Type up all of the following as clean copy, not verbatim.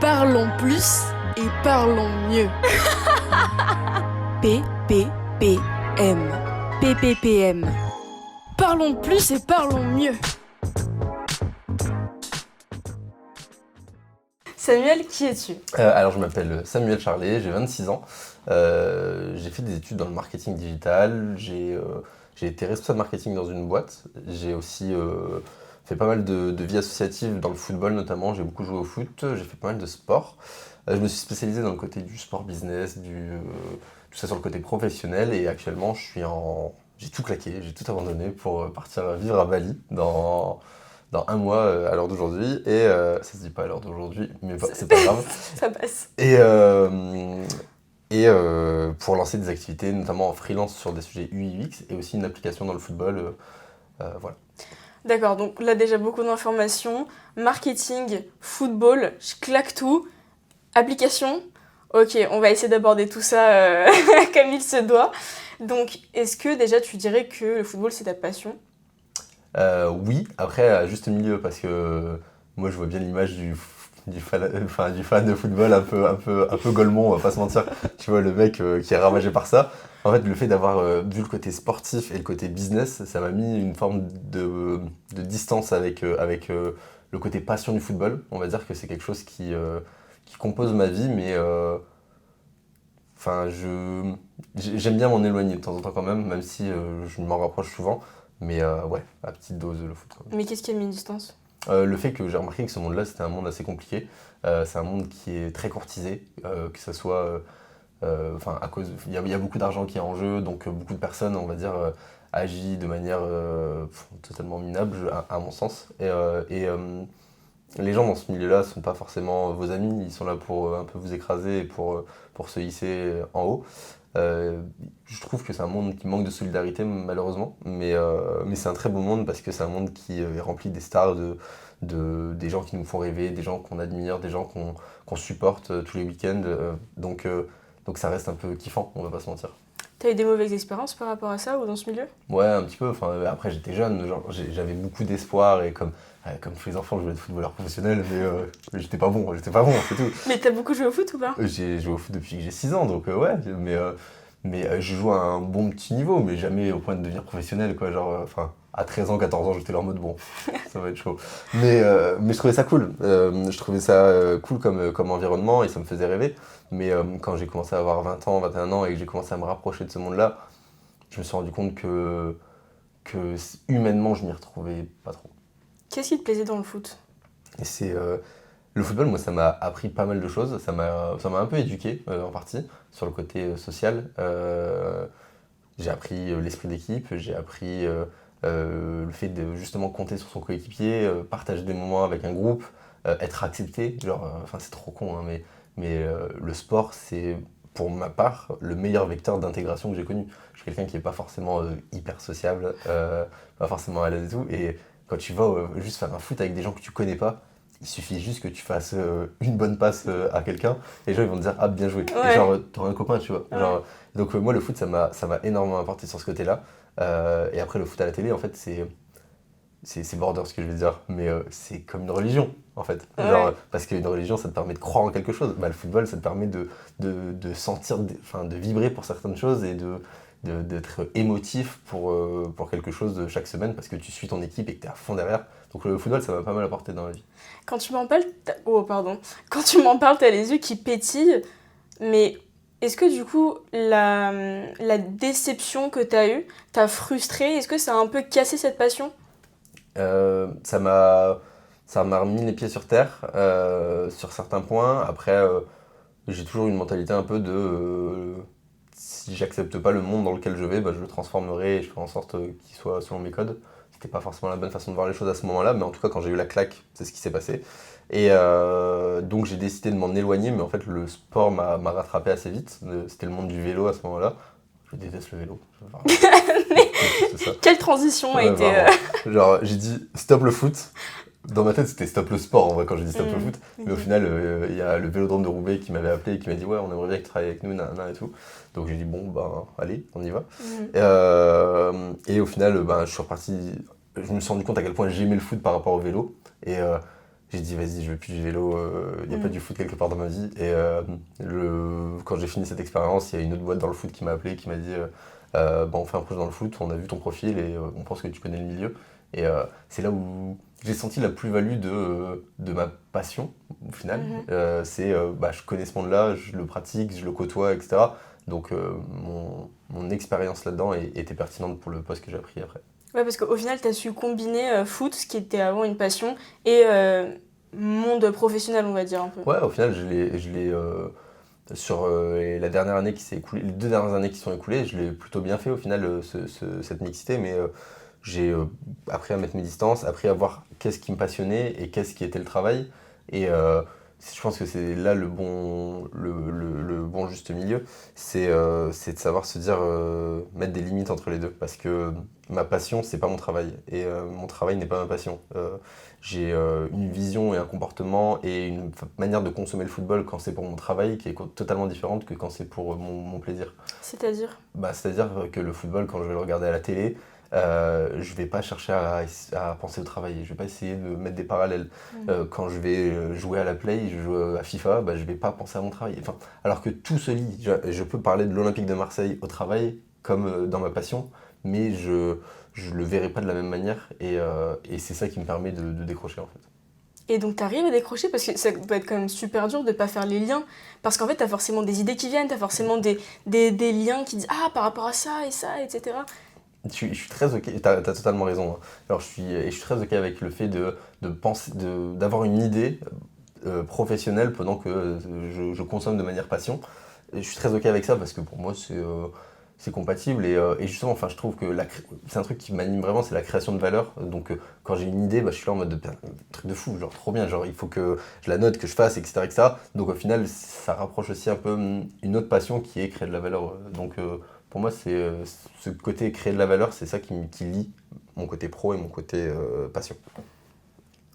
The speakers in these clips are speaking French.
Parlons plus et parlons mieux. PPPM. PPPM. Parlons plus et parlons mieux. Samuel, qui es-tu ? Alors je m'appelle Samuel Charlet, j'ai 26 ans. J'ai fait des études dans le marketing digital. J'ai été responsable marketing dans une boîte. J'ai aussi fait pas mal de vie associative dans le football notamment. J'ai beaucoup joué au foot, j'ai fait pas mal de sport. Je me suis spécialisé dans le côté du sport business, tout ça sur le côté professionnel. Et actuellement, j'ai tout claqué, j'ai tout abandonné pour partir vivre à Bali dans un mois à l'heure d'aujourd'hui. Et ça se dit pas à l'heure d'aujourd'hui, mais c'est pas grave. Ça passe. Et pour lancer des activités, notamment en freelance sur des sujets UI/UX et aussi une application dans le football. Voilà. D'accord, donc là déjà beaucoup d'informations. Marketing, football, je claque tout. Application, ok, on va essayer d'aborder tout ça comme il se doit. Donc, est-ce que déjà tu dirais que le football c'est ta passion ? Oui, après à juste milieu, parce que moi je vois bien l'image du fan de football un peu golemon, on va pas se mentir. Tu vois, le mec qui est ravagé par ça. En fait, le fait d'avoir vu le côté sportif et le côté business, ça m'a mis une forme de distance avec le côté passion du football. On va dire que c'est quelque chose qui compose ma vie, mais j'aime bien m'en éloigner de temps en temps quand même si je m'en rapproche souvent. Mais ouais, à petite dose le foot. Mais qu'est-ce qui a mis une distance ? Le fait que j'ai remarqué que ce monde-là, c'était un monde assez compliqué. C'est un monde qui est très courtisé, que ça soit... à cause, il y a beaucoup d'argent qui est en jeu, donc beaucoup de personnes, on va dire, agissent de manière totalement minable, à mon sens. Et les gens dans ce milieu-là sont pas forcément vos amis, ils sont là pour un peu vous écraser et pour se hisser en haut. Je trouve que c'est un monde qui manque de solidarité malheureusement, mais c'est un très beau monde parce que c'est un monde qui est rempli des stars, des gens qui nous font rêver, des gens qu'on admire, des gens qu'on supporte tous les week-ends. Donc ça reste un peu kiffant, on va pas se mentir. T'as eu des mauvaises expériences par rapport à ça ou dans ce milieu ? Ouais, un petit peu. Enfin, après j'étais jeune, genre, j'avais beaucoup d'espoir et comme tous les enfants, je voulais être footballeur professionnel, mais j'étais pas bon, c'est tout. Mais t'as beaucoup joué au foot ou pas ? J'ai joué au foot depuis que j'ai 6 ans, donc ouais, mais je joue à un bon petit niveau, mais jamais au point de devenir professionnel, quoi. Genre, à 13 ans, 14 ans, j'étais là en mode bon, ça va être chaud. Mais je trouvais ça cool. Je trouvais ça cool comme environnement et ça me faisait rêver. Mais quand j'ai commencé à avoir 20 ans, 21 ans et que j'ai commencé à me rapprocher de ce monde-là, je me suis rendu compte que humainement, je m'y retrouvais pas trop. Qu'est-ce qui te plaisait dans le foot ? Et c'est le football, moi, ça m'a appris pas mal de choses. Ça m'a un peu éduqué, en partie, sur le côté social. J'ai appris l'esprit d'équipe, j'ai appris le fait de justement compter sur son coéquipier, partager des moments avec un groupe, être accepté. C'est trop con, hein, mais le sport, c'est, pour ma part, le meilleur vecteur d'intégration que j'ai connu. Je suis quelqu'un qui n'est pas forcément hyper sociable, pas forcément à l'aise et tout. Et quand tu vas juste faire un foot avec des gens que tu connais pas, il suffit juste que tu fasses une bonne passe à quelqu'un et les gens ils vont te dire ah bien joué. Ouais. Et genre t'auras un copain, tu vois. Ouais. Genre, donc moi le foot ça m'a énormément apporté sur ce côté-là. Et après le foot à la télé en fait c'est border ce que je vais dire, mais c'est comme une religion en fait. Genre, Ouais. parce qu'une religion ça te permet de croire en quelque chose. Bah, le football ça te permet de sentir, de vibrer pour certaines choses et d'être émotif pour quelque chose de chaque semaine parce que tu suis ton équipe et que tu es à fond derrière. Donc le football, ça m'a pas mal apporté dans la vie. Quand tu m'en parles, Quand tu m'en parles, t'as les yeux qui pétillent, mais est-ce que du coup, la déception que t'as eue t'a frustré ? Est-ce que ça a un peu cassé cette passion ? Ça m'a remis les pieds sur terre sur certains points. Après, j'ai toujours une mentalité un peu de si j'accepte pas le monde dans lequel je vais, bah, je le transformerai et je ferai en sorte qu'il soit selon mes codes. C'était pas forcément la bonne façon de voir les choses à ce moment-là, mais en tout cas, quand j'ai eu la claque, c'est ce qui s'est passé. Et donc, j'ai décidé de m'en éloigner, mais en fait, le sport m'a rattrapé assez vite. C'était le monde du vélo à ce moment-là. Je déteste le vélo. C'est ça. Quelle transition a été... Genre, j'ai dit stop le foot. Dans ma tête, c'était stop le sport en vrai quand j'ai dit stop le foot. Mais au final, il y a le Vélodrome de Roubaix qui m'avait appelé et qui m'a dit ouais, on aimerait bien que tu travailles avec nous, nanana et tout. Donc j'ai dit bon, ben allez, on y va. Et au final, je suis reparti. Je me suis rendu compte à quel point j'aimais le foot par rapport au vélo. Et j'ai dit vas-y, je veux plus du vélo, il n'y a pas du foot quelque part dans ma vie. Et quand j'ai fini cette expérience, il y a une autre boîte dans le foot qui m'a appelé, qui m'a dit on fait un projet dans le foot, on a vu ton profil et on pense que tu connais le milieu. Et c'est là où j'ai senti la plus-value de ma passion, au final. Je connais ce monde-là, je le pratique, je le côtoie, etc. Donc mon expérience là-dedans était pertinente pour le poste que j'ai appris après. Ouais, parce qu'au final, tu as su combiner foot, ce qui était avant une passion, et monde professionnel, on va dire un peu. Ouais, au final, je l'ai sur la dernière année qui s'est écoulée, les 2 dernières années qui sont écoulées, je l'ai plutôt bien fait au final, cette mixité, mais j'ai appris à mettre mes distances, appris à voir qu'est-ce qui me passionnait et qu'est-ce qui était le travail. Et je pense que c'est là le bon juste milieu, c'est de savoir se dire, mettre des limites entre les deux. Parce que ma passion, c'est pas mon travail. Et mon travail n'est pas ma passion. J'ai une vision et un comportement et une manière de consommer le football quand c'est pour mon travail qui est totalement différente que quand c'est pour mon plaisir. C'est-à-dire ? C'est-à-dire que le football, quand je vais le regarder à la télé, je vais pas chercher à penser au travail, je vais pas essayer de mettre des parallèles. Quand je vais jouer à la Play, je joue à FIFA, je vais pas penser à mon travail. Enfin, alors que tout se lie. Je peux parler de l'Olympique de Marseille au travail comme dans ma passion, mais je le verrai pas de la même manière et c'est ça qui me permet de décrocher en fait. Et donc t'arrives à décrocher parce que ça peut être quand même super dur de pas faire les liens. Parce qu'en fait t'as forcément des idées qui viennent, t'as forcément des liens qui disent « Ah, par rapport à ça et ça, etc. » Je suis très ok, t'as totalement raison. Hein. Alors je suis très ok avec le fait de penser, d'avoir une idée professionnelle pendant que je consomme de manière passion. Et je suis très ok avec ça parce que pour moi c'est compatible et justement, enfin je trouve que c'est un truc qui m'anime vraiment, c'est la création de valeur. Donc quand j'ai une idée, je suis là en mode truc de fou, genre trop bien, genre il faut que je la note, que je fasse, etc., etc. Donc au final, ça rapproche aussi un peu une autre passion qui est créer de la valeur. Donc pour moi, c'est ce côté créer de la valeur, c'est ça qui lie mon côté pro et mon côté passion.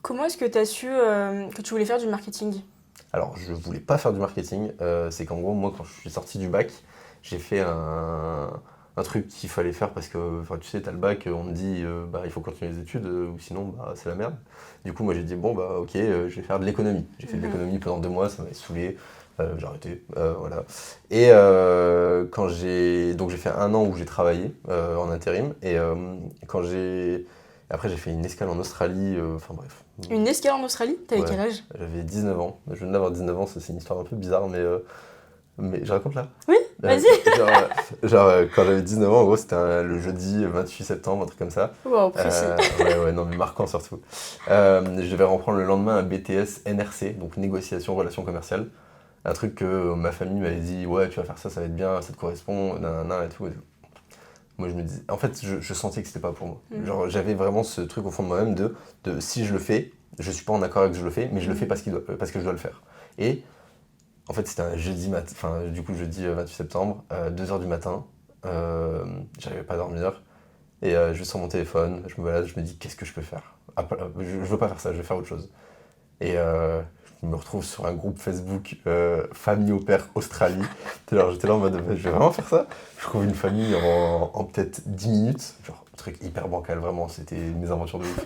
Comment est-ce que tu as su que tu voulais faire du marketing ? Alors, je voulais pas faire du marketing. C'est qu'en gros, moi, quand je suis sorti du bac, j'ai fait un truc qu'il fallait faire parce que, tu sais, t'as le bac, on te dit, il faut continuer les études ou sinon, c'est la merde. Du coup, moi, j'ai dit, ok, je vais faire de l'économie. J'ai fait de l'économie pendant 2 mois, ça m'avait saoulé. J'ai arrêté, voilà. Et donc j'ai fait 1 an où j'ai travaillé en intérim. Et après j'ai fait une escale en Australie, bref. Une escale en Australie ? T'avais quel âge ? J'avais 19 ans. Je venais d'avoir 19 ans, c'est une histoire un peu bizarre, mais je raconte là. Oui, vas-y. Quand j'avais 19 ans, en gros, c'était le jeudi 28 septembre, un truc comme ça. Wow, précis. Non, mais marquant surtout. Je devais reprendre le lendemain un BTS NRC, donc négociation, relations commerciales. Un truc que ma famille m'avait dit, ouais, tu vas faire ça, ça va être bien, ça te correspond, nanana et tout. Moi, je me disais, en fait, je sentais que c'était pas pour moi. Genre, j'avais vraiment ce truc au fond de moi-même de si je le fais, je suis pas en accord avec ce que je le fais, mais je le fais parce que je dois le faire. Et en fait, c'était un jeudi 28 septembre, 2h du matin, j'arrivais pas à dormir, et je vais sur mon téléphone, je me balade, je me dis, qu'est-ce que je peux faire ? Je veux pas faire ça, je vais faire autre chose. Et je me retrouve sur un groupe Facebook famille au père Australie. Alors j'étais là en mode je vais vraiment faire ça. Je trouve une famille en peut-être 10 minutes, genre un truc hyper bancal, vraiment, c'était mes aventures de ouf.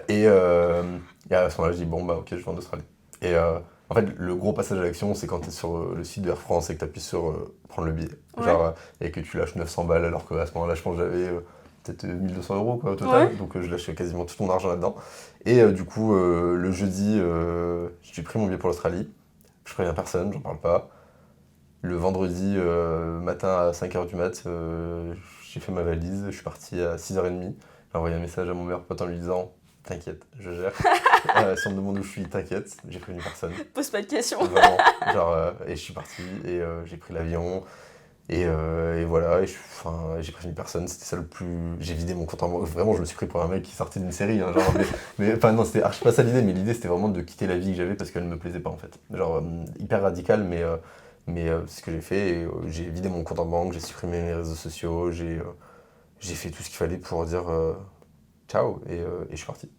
Et à ce moment-là, je dis ok, je vais en Australie. Et en fait, le gros passage à l'action, c'est quand tu es sur le site de Air France et que tu appuies sur prendre le billet. Ouais. Et que tu lâches 900 balles, alors qu'à ce moment-là, je pense que j'avais peut-être 1 200 € au total. Ouais. Donc je lâchais quasiment tout mon argent là-dedans. Et du coup, le jeudi, j'ai pris mon billet pour l'Australie. Je préviens personne, j'en parle pas. Le vendredi matin à 5h du mat, j'ai fait ma valise, je suis parti à 6h30. J'ai envoyé un message à mon meilleur pote en lui disant « T'inquiète, je gère. Si on me demande où je suis, t'inquiète, j'ai prévenu personne. » Pose pas de questions. Vraiment, et je suis parti, et j'ai pris l'avion. Et voilà, j'ai prévenu personne, c'était ça le plus... J'ai vidé mon compte en banque, vraiment je me suis pris pour un mec qui sortait d'une série, hein, non, c'était archi pas ça l'idée, mais l'idée c'était vraiment de quitter la vie que j'avais parce qu'elle ne me plaisait pas en fait. Hyper radical, mais c'est ce que j'ai fait, et j'ai vidé mon compte en banque, j'ai supprimé mes réseaux sociaux, j'ai fait tout ce qu'il fallait pour dire ciao, et je suis parti.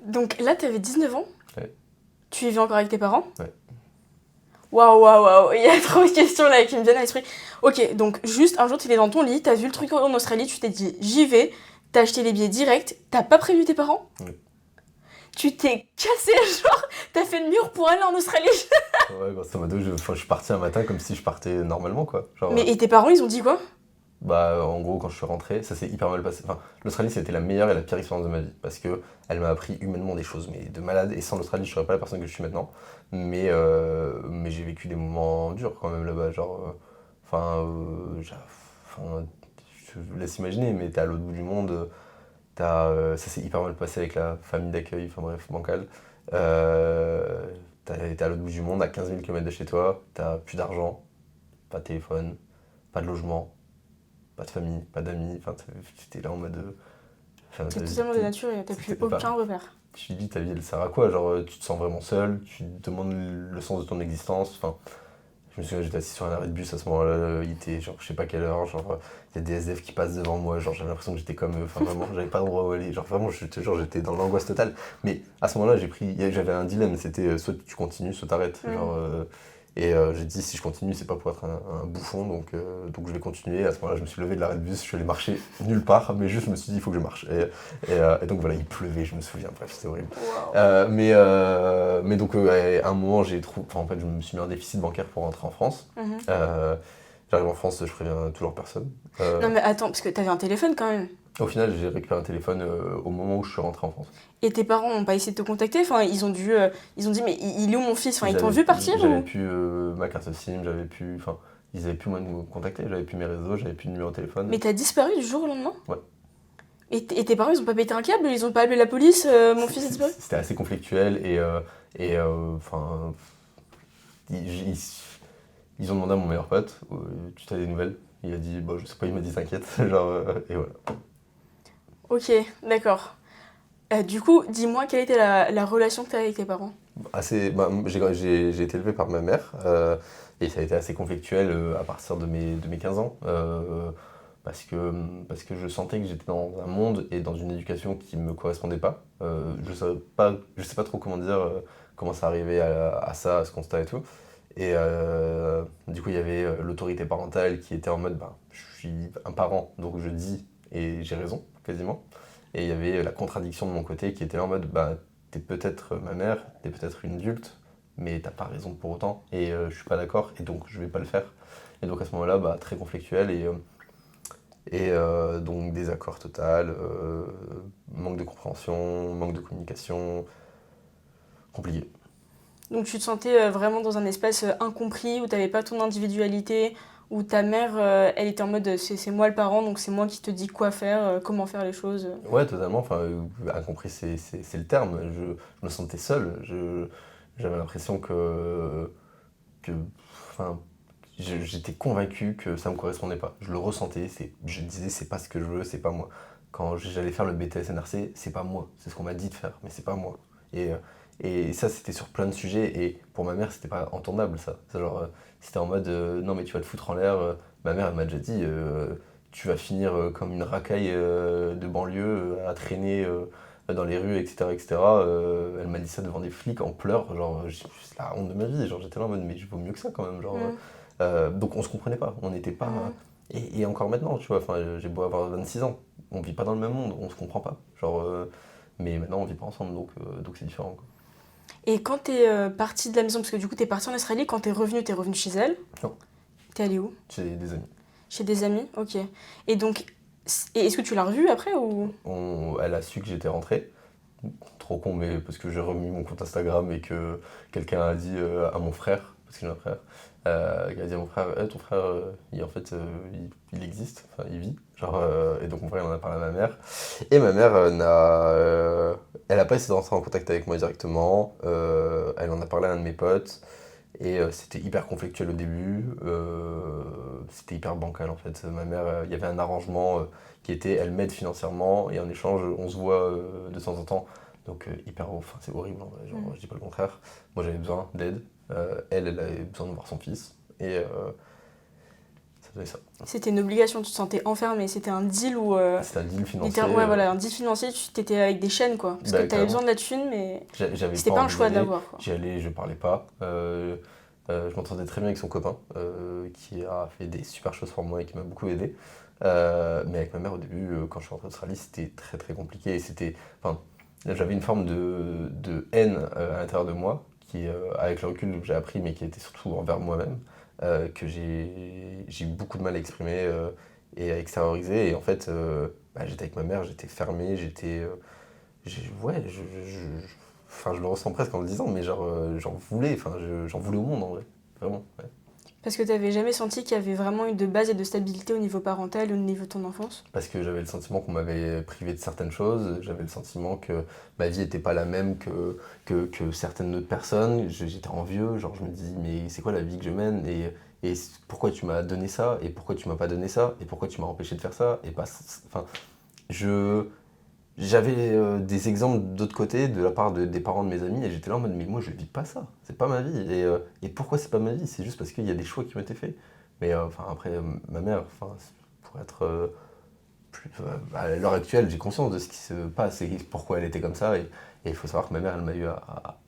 Donc là t'avais 19 ans ? Ouais. Tu vivais encore avec tes parents ? Ouais. Waouh, il y a trop de questions là qui me viennent à l'esprit. Ok, donc juste un jour tu étais dans ton lit, t'as vu le truc en Australie, tu t'es dit j'y vais, t'as acheté les billets direct, t'as pas prévenu tes parents ? Oui. Tu t'es cassé, genre, t'as fait le mur pour aller en Australie. Ouais, grosso modo, je suis parti un matin comme si je partais normalement, quoi. Genre, Mais et tes parents, ils ont dit quoi? bah, en gros, quand je suis rentré, ça s'est hyper mal passé. Enfin, l'Australie, c'était la meilleure et la pire expérience de ma vie. Parce que elle m'a appris humainement des choses, mais de malade. Et sans l'Australie, je serais pas la personne que je suis maintenant. Mais j'ai vécu des moments durs quand même là-bas. Genre, enfin, je te laisse imaginer, mais t'es à l'autre bout du monde. Ça s'est hyper mal passé avec la famille d'accueil, enfin bref, bancal. T'es à l'autre bout du monde, à 15 000 km de chez toi. T'as plus d'argent, pas de téléphone, pas de logement, pas de famille, pas d'amis, enfin, t'étais là en mode. C'est totalement dénaturé, t'as plus aucun repère. Tu te dis, ta vie, elle sert à quoi? Genre, tu te sens vraiment seul, tu te demandes le sens de ton existence. Enfin, je me souviens, j'étais assis sur un arrêt de bus à ce moment-là, il était genre, je sais pas quelle heure, genre, il y a des SDF qui passent devant moi, genre, j'avais l'impression que j'étais comme eux, enfin, vraiment, j'avais pas le droit où aller, genre, vraiment, j'étais dans l'angoisse totale. Mais à ce moment-là, j'avais un dilemme, c'était soit tu continues, soit t'arrêtes. J'ai dit, si je continue, c'est pas pour être un bouffon, donc je vais continuer. À ce moment-là, je me suis levé de l'arrêt de bus, je suis allé marcher nulle part, mais juste, je me suis dit, il faut que je marche. Et donc voilà, il pleuvait, je me souviens, bref, c'était horrible. Wow. Mais donc, à un moment, en fait, je me suis mis en déficit bancaire pour rentrer en France. J'arrive en France, je préviens toujours personne. Non mais attends, parce que t'avais un téléphone quand même. Au final, j'ai récupéré un téléphone au moment où je suis rentré en France. Et tes parents n'ont pas essayé de te contacter? Enfin, ils ont dit, mais il est où mon fils? Enfin, ils t'ont vu partir J'avais ou... plus ma carte SIM, enfin, ils avaient plus moyen de me contacter, j'avais plus mes réseaux, j'avais plus de numéro de téléphone. Mais t'as disparu du jour au lendemain? Ouais. Et tes parents, ils ont pas pété un câble? Ils ont pas appelé la police? Mon fils est disparu? C'était assez conflictuel enfin, ils ont demandé à mon meilleur pote, tu as des nouvelles? Il a dit, bon, je sais pas, il m'a dit t'inquiète, genre, et voilà. Ok, d'accord. Du coup, dis-moi, quelle était la relation que t'avais avec tes parents? J'ai été élevé par ma mère, et ça a été assez conflictuel à partir de mes 15 ans, parce que je sentais que j'étais dans un monde et dans une éducation qui me correspondait pas. Je sais pas trop comment dire, comment ça arrivait à ça, à ce constat et tout. Du coup, il y avait l'autorité parentale qui était en mode, bah, je suis un parent, donc je dis et j'ai raison, quasiment. Et il y avait la contradiction de mon côté qui était là en mode, bah, t'es peut-être ma mère, t'es peut-être une adulte, mais t'as pas raison pour autant, et je suis pas d'accord, et donc je vais pas le faire. Et donc à ce moment-là, bah, très conflictuel, donc désaccord total, manque de compréhension, manque de communication, compliqué. Donc tu te sentais vraiment dans un espace incompris, où t'avais pas ton individualité, où ta mère, elle était en mode c'est moi le parent, donc c'est moi qui te dis quoi faire, comment faire les choses. Ouais, totalement, enfin, incompris, c'est le terme. Je me sentais seul, j'avais l'impression enfin, j'étais convaincu que ça me correspondait pas. Je le ressentais, je disais c'est pas ce que je veux, c'est pas moi. Quand j'allais faire le BTS NRC, c'est pas moi, c'est ce qu'on m'a dit de faire, mais c'est pas moi. Et ça, c'était sur plein de sujets, et pour ma mère, c'était pas entendable ça. C'est genre, c'était en mode non, mais tu vas te foutre en l'air. Ma mère, elle m'a déjà dit tu vas finir comme une racaille de banlieue à traîner dans les rues, etc. etc. Elle m'a dit ça devant des flics en pleurs, genre, c'est la honte de ma vie. Genre, j'étais là en mode, mais je vaux mieux que ça quand même. Genre, donc on se comprenait pas, on n'était pas. Et encore maintenant, tu vois, enfin, j'ai beau avoir 26 ans, on vit pas dans le même monde, on se comprend pas. Genre, mais maintenant on vit pas ensemble, donc c'est différent, quoi. Et quand t'es partie de la maison, parce que du coup t'es partie en Australie, quand t'es revenu chez elle? Non. T'es allé où? J'ai des amis. Chez des amis, ok. Et donc, est-ce que tu l'as revue après ou... Elle a su que j'étais rentré. Trop con, mais parce que j'ai remis mon compte Instagram et que quelqu'un a dit à mon frère, parce que j'ai un frère, il a dit à mon frère, ton frère, il existe, enfin il vit. Genre, et donc mon frère il en a parlé à ma mère. Et ma mère elle a pas essayé de rentrer en contact avec moi directement. Elle en a parlé à un de mes potes. Et c'était hyper conflictuel au début, c'était hyper bancal en fait. Ma mère, il y avait un arrangement qui était, elle m'aide financièrement et en échange, on se voit de temps en temps. Donc enfin c'est horrible, en vrai, genre, je dis pas le contraire. Moi j'avais besoin d'aide, elle avait besoin de voir son fils et ça faisait ça. C'était une obligation, tu te sentais enfermé, c'était un deal où... C'était un deal financier. Ouais, voilà, un deal financier, tu t'étais avec des chaînes quoi. Parce que t'avais besoin de la thune, mais c'était pas un choix de l'avoir, quoi. J'y allais, je parlais pas. Je m'entendais très bien avec son copain, qui a fait des super choses pour moi et qui m'a beaucoup aidé. Mais avec ma mère, au début, quand je suis rentré en Australie, c'était très très compliqué. Enfin, j'avais une forme de haine à l'intérieur de moi, qui, avec le recul, j'ai appris, mais qui était surtout envers moi-même, que j'ai eu beaucoup de mal à exprimer et à extérioriser. Et en fait, j'étais avec ma mère, j'étais fermé, ouais, enfin, je le ressens presque en le disant, mais genre, j'en voulais, enfin, j'en voulais au monde en vrai, vraiment. Ouais. Parce que t'avais jamais senti qu'il y avait vraiment eu de base et de stabilité au niveau parental, au niveau de ton enfance? Parce que j'avais le sentiment qu'on m'avait privé de certaines choses, j'avais le sentiment que ma vie n'était pas la même que certaines autres personnes. J'étais envieux, genre je me dis mais c'est quoi la vie que je mène et pourquoi tu m'as donné ça et pourquoi tu m'as pas donné ça et pourquoi tu m'as empêché de faire ça et pas, enfin, je, j'avais des exemples d'autre côté de la part des parents de mes amis et j'étais là en mode mais moi je vis pas ça, c'est pas ma vie et pourquoi c'est pas ma vie? C'est juste parce qu'il y a des choix qui ont été faits. Mais enfin après ma mère, enfin pour être à l'heure actuelle j'ai conscience de ce qui se passe et pourquoi elle était comme ça et il faut savoir que ma mère elle m'a eu à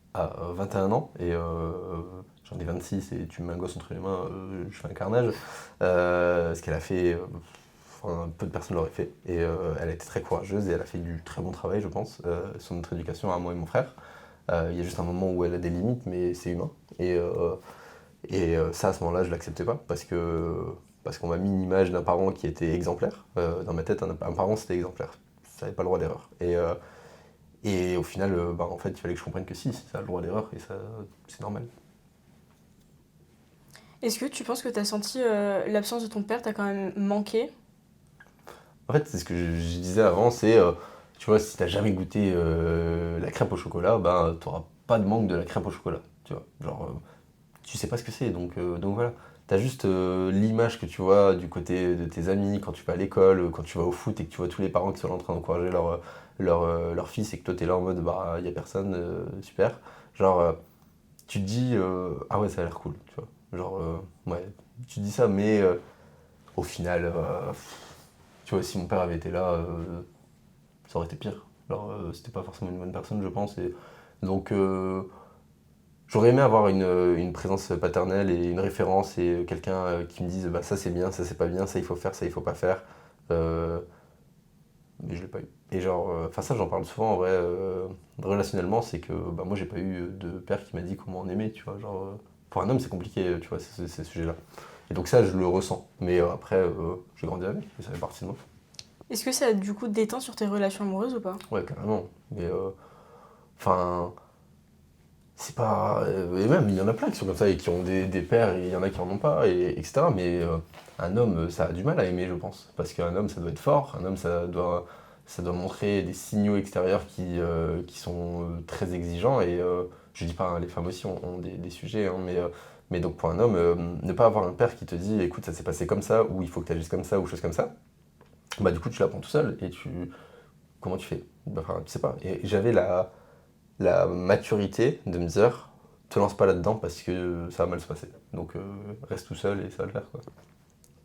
21 ans et j'en ai 26 et tu me mets un gosse entre les mains, je fais un carnage. Ce qu'elle a fait. Enfin, peu de personnes l'auraient fait. Et elle a été très courageuse et elle a fait du très bon travail, je pense, sur notre éducation à moi et mon frère. Il y a juste un moment où elle a des limites, mais c'est humain. Et ça, à ce moment-là, je l'acceptais pas parce qu'on m'a mis une image d'un parent qui était exemplaire. Dans ma tête, un parent, c'était exemplaire. Ça n'avait pas le droit d'erreur. Et au final, en fait, il fallait que je comprenne que si, ça a le droit d'erreur et ça, c'est normal. Est-ce que tu penses que t'as senti l'absence de ton père t'a quand même manqué? En fait, c'est ce que je disais avant, c'est, tu vois, si t'as jamais goûté la crêpe au chocolat, ben, t'auras pas de manque de la crêpe au chocolat, tu vois. Genre, tu sais pas ce que c'est, donc voilà. T'as juste l'image que tu vois du côté de tes amis, quand tu vas à l'école, quand tu vas au foot et que tu vois tous les parents qui sont là en train d'encourager leur fils et que toi t'es là en mode, bah, y a personne, super. Genre, tu te dis, ah ouais, ça a l'air cool, tu vois. Genre, ouais, tu dis ça, mais au final, tu vois, si mon père avait été là, ça aurait été pire. Genre, c'était pas forcément une bonne personne, je pense. Et donc, j'aurais aimé avoir une présence paternelle et une référence et quelqu'un qui me dise bah, ça c'est bien, ça c'est pas bien, ça il faut faire, ça il faut pas faire. Euh, mais je l'ai pas eu. Et genre, enfin ça j'en parle souvent en vrai, relationnellement, c'est que bah, moi j'ai pas eu de père qui m'a dit comment on aimait, tu vois. Genre, pour un homme c'est compliqué, tu vois, ces sujets-là. Et donc ça je le ressens. Mais après, j'ai grandi avec, et ça fait partie de moi. Est-ce que ça a du coup déteint sur tes relations amoureuses ou pas? Ouais, carrément. Mais enfin, c'est pas. Et même, il y en a plein qui sont comme ça et qui ont des pères et il y en a qui en ont pas, etc. Mais un homme, ça a du mal à aimer, je pense. Parce qu'un homme, ça doit être fort. Un homme, ça doit montrer des signaux extérieurs qui sont très exigeants. Et je dis pas, hein, les femmes aussi ont des sujets, hein, mais donc pour un homme, ne pas avoir un père qui te dit écoute, ça s'est passé comme ça, ou il faut que tu agisses comme ça, ou chose comme ça, bah du coup, tu l'apprends tout seul et tu. Comment tu fais? Bah, enfin, tu sais pas. Et j'avais la maturité de me dire te lance pas là-dedans parce que ça va mal se passer. Donc reste tout seul et ça va le faire quoi.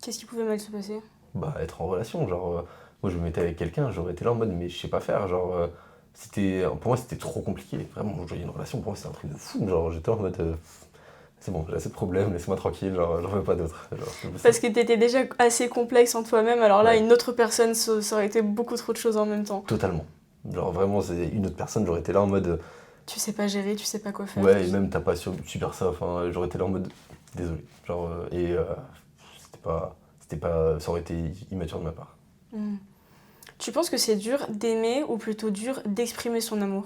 Qu'est-ce qui pouvait mal se passer? Bah être en relation, genre moi je me mettais avec quelqu'un, j'aurais été là en mode mais je sais pas faire, genre pour moi c'était trop compliqué, vraiment je voyais une relation pour moi c'était un truc de fou, genre j'étais en mode c'est bon, j'ai assez de problèmes, laisse-moi tranquille, genre j'en veux pas d'autres. Parce que t'étais déjà assez complexe en toi-même, alors là, Ouais. une autre personne, ça aurait été beaucoup trop de choses en même temps. Totalement. Genre vraiment c'est une autre personne, j'aurais été là en mode Tu sais pas gérer, tu sais pas quoi faire. ouais et même t'as pas super ça, enfin j'aurais été là en mode désolé. Genre c'était pas ça aurait été immature de ma part. Hmm. Tu penses que c'est dur d'aimer ou plutôt dur d'exprimer son amour?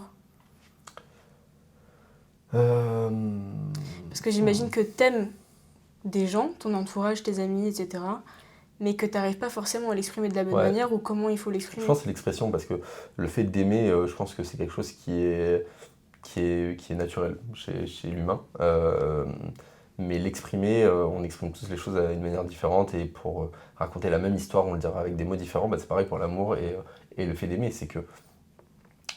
Euh... Parce que j'imagine que t'aimes des gens, ton entourage, tes amis, etc. Mais que t'arrives pas forcément à l'exprimer de la bonne Ouais. manière ou comment il faut Je l'exprimer. pense que c'est l'expression parce que le fait d'aimer, je pense que c'est quelque chose qui est naturel chez l'humain. Mais l'exprimer, on exprime tous les choses d'une manière différente et pour raconter la même histoire, on le dira avec des mots différents. Bah, c'est pareil pour l'amour et le fait d'aimer, c'est que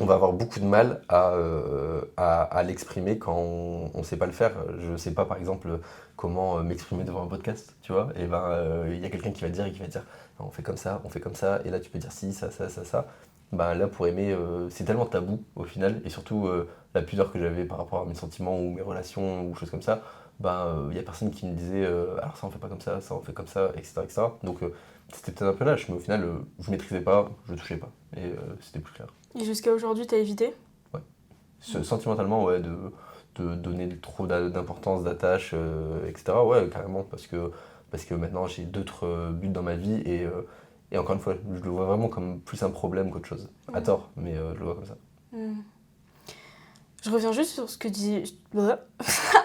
on va avoir beaucoup de mal à l'exprimer quand on ne sait pas le faire. Je ne sais pas, par exemple, comment m'exprimer devant un podcast, tu vois. Et ben, il y a quelqu'un qui va te dire et qui va te dire, on fait comme ça, et là tu peux dire si, ça, ça, ça, ça. Ben là, pour aimer, c'est tellement tabou au final, et surtout la pudeur que j'avais par rapport à mes sentiments ou mes relations ou choses comme ça, ben, il y a personne qui me disait, alors ça on fait pas comme ça on fait comme ça, etc. etc. Donc c'était peut-être un peu lâche, mais au final, je maîtrisais pas, je touchais pas. Et c'était plus clair. Et jusqu'à aujourd'hui, t'as évité? Sentimentalement, ouais, de donner trop d'importance, d'attache, etc. Ouais, carrément, parce que maintenant j'ai d'autres buts dans ma vie et encore une fois, je le vois vraiment comme plus un problème qu'autre chose. À tort, mais je le vois comme ça. Hmm. Je reviens juste sur ce que dis...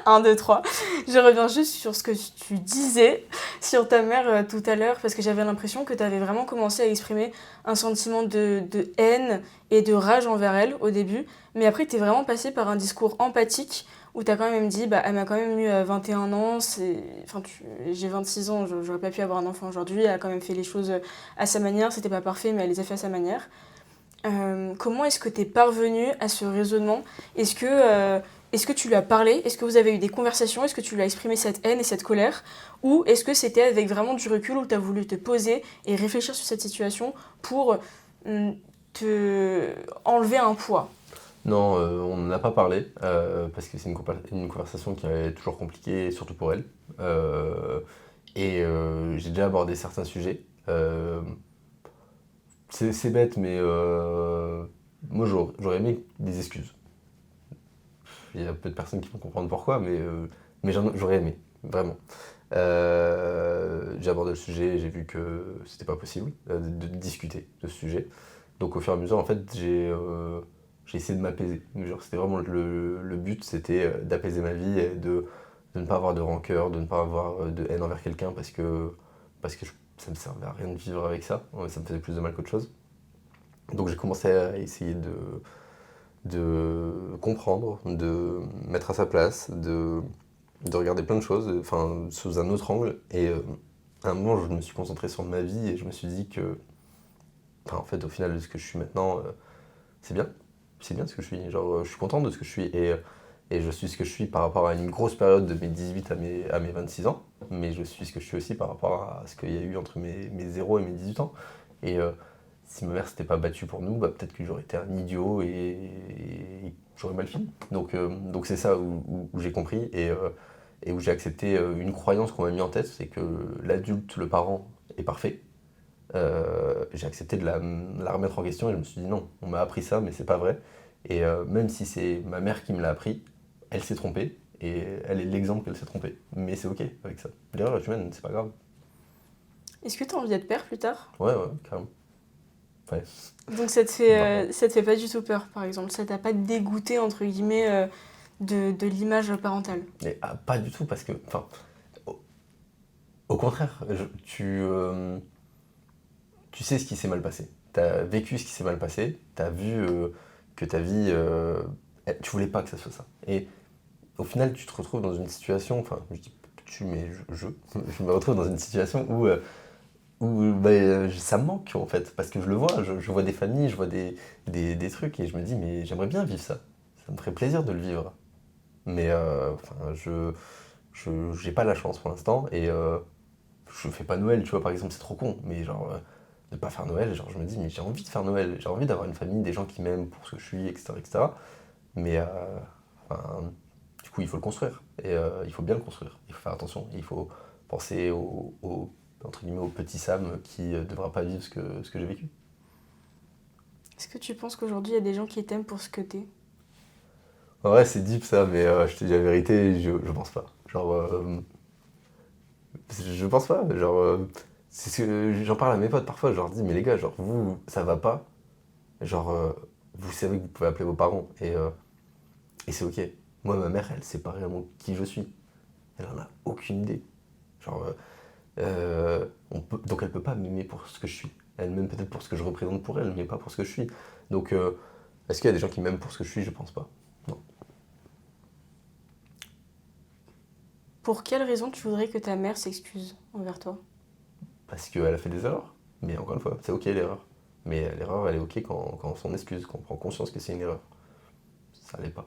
1, 2, 3. Je reviens juste sur ce que tu disais sur ta mère tout à l'heure, parce que j'avais l'impression que tu avais vraiment commencé à exprimer un sentiment de haine et de rage envers elle au début, mais après tu es vraiment passé par un discours empathique où tu as quand même dit, bah, elle m'a quand même eu 21 ans, j'ai 26 ans, j'aurais pas pu avoir un enfant aujourd'hui, elle a quand même fait les choses à sa manière, c'était pas parfait, mais elle les a fait à sa manière. Comment est-ce que tu es parvenu à ce raisonnement? Est-ce que tu lui as parlé? Est-ce que vous avez eu des conversations? Est-ce que tu lui as exprimé cette haine et cette colère? Ou est-ce que c'était avec vraiment du recul où tu as voulu te poser et réfléchir sur cette situation pour te enlever un poids? Non, on n'en a pas parlé, parce que c'est une conversation qui est toujours compliquée, surtout pour elle. J'ai déjà abordé certains sujets. C'est bête, mais moi j'aurais aimé des excuses. Il y a peu de personnes qui vont comprendre pourquoi, mais j'aurais aimé, vraiment. J'ai abordé le sujet, j'ai vu que c'était pas possible de discuter de ce sujet. Donc au fur et à mesure, en fait, j'ai essayé de m'apaiser. Genre, c'était vraiment le but, c'était d'apaiser ma vie et de ne pas avoir de rancœur, de ne pas avoir de haine envers quelqu'un parce que ça me servait à rien de vivre avec ça. Ça me faisait plus de mal qu'autre chose. Donc j'ai commencé à essayer de comprendre, de mettre à sa place, de regarder plein de choses, enfin, sous un autre angle. Et à un moment, je me suis concentré sur ma vie et je me suis dit que, enfin, en fait, au final, ce que je suis maintenant, c'est bien. C'est bien ce que je suis. Genre, je suis content de ce que je suis. Et je suis ce que je suis par rapport à une grosse période de mes 18 à mes 26 ans. Mais je suis ce que je suis aussi par rapport à ce qu'il y a eu entre mes 0 et mes 18 ans. Et si ma mère s'était pas battue pour nous, bah, peut-être que j'aurais été un idiot et j'aurais mal fini. Donc c'est ça où j'ai compris et où j'ai accepté une croyance qu'on m'a mis en tête, c'est que l'adulte, le parent, est parfait. J'ai accepté de la remettre en question et je me suis dit non, on m'a appris ça, mais c'est pas vrai. Et même si c'est ma mère qui me l'a appris, elle s'est trompée et elle est l'exemple qu'elle s'est trompée. Mais c'est ok avec ça. L'erreur est humaine, c'est pas grave. Est-ce que tu as envie d'être père plus tard? Ouais, carrément. Ouais. Donc ça te fait pas du tout peur, par exemple? Ça t'a pas dégoûté, entre guillemets, de l'image parentale? Mais pas du tout, parce que, enfin, au contraire, tu sais ce qui s'est mal passé. T'as vécu ce qui s'est mal passé, t'as vu que ta vie, tu voulais pas que ça soit ça. Et au final, tu te retrouves dans une situation, enfin, je dis tu, mais je me retrouve dans une situation où ça me manque en fait, parce que je le vois, je vois des familles, je vois des trucs et je me dis, mais j'aimerais bien vivre ça. Ça me ferait plaisir de le vivre. Mais enfin, j'ai pas la chance pour l'instant et je fais pas Noël, tu vois, par exemple, c'est trop con, mais genre, de pas faire Noël, genre, je me dis, mais j'ai envie de faire Noël, j'ai envie d'avoir une famille, des gens qui m'aiment pour ce que je suis, etc., etc. Mais enfin, du coup, il faut le construire et il faut bien le construire, il faut faire attention, il faut penser entre guillemets, au petit Sam qui ne devra pas vivre ce que j'ai vécu. Est-ce que tu penses qu'aujourd'hui, il y a des gens qui t'aiment pour ce que t'es? En vrai, c'est deep ça, mais je te dis la vérité, je pense pas. Genre, je pense pas. Genre, c'est ce que j'en parle à mes potes parfois, je leur dis, mais les gars, genre, vous, ça va pas. Genre, vous savez que vous pouvez appeler vos parents et c'est ok. Moi, ma mère, elle sait pas réellement qui je suis. Elle en a aucune idée. Genre, donc elle peut pas m'aimer pour ce que je suis. Elle m'aime peut-être pour ce que je représente pour elle, mais pas pour ce que je suis. Donc, est-ce qu'il y a des gens qui m'aiment pour ce que je suis? Je pense pas. Non. Pour quelle raison tu voudrais que ta mère s'excuse envers toi? Parce qu'elle a fait des erreurs. Mais encore une fois, c'est ok l'erreur. Mais l'erreur, elle est ok quand on s'en excuse, quand on prend conscience que c'est une erreur. Ça l'est pas,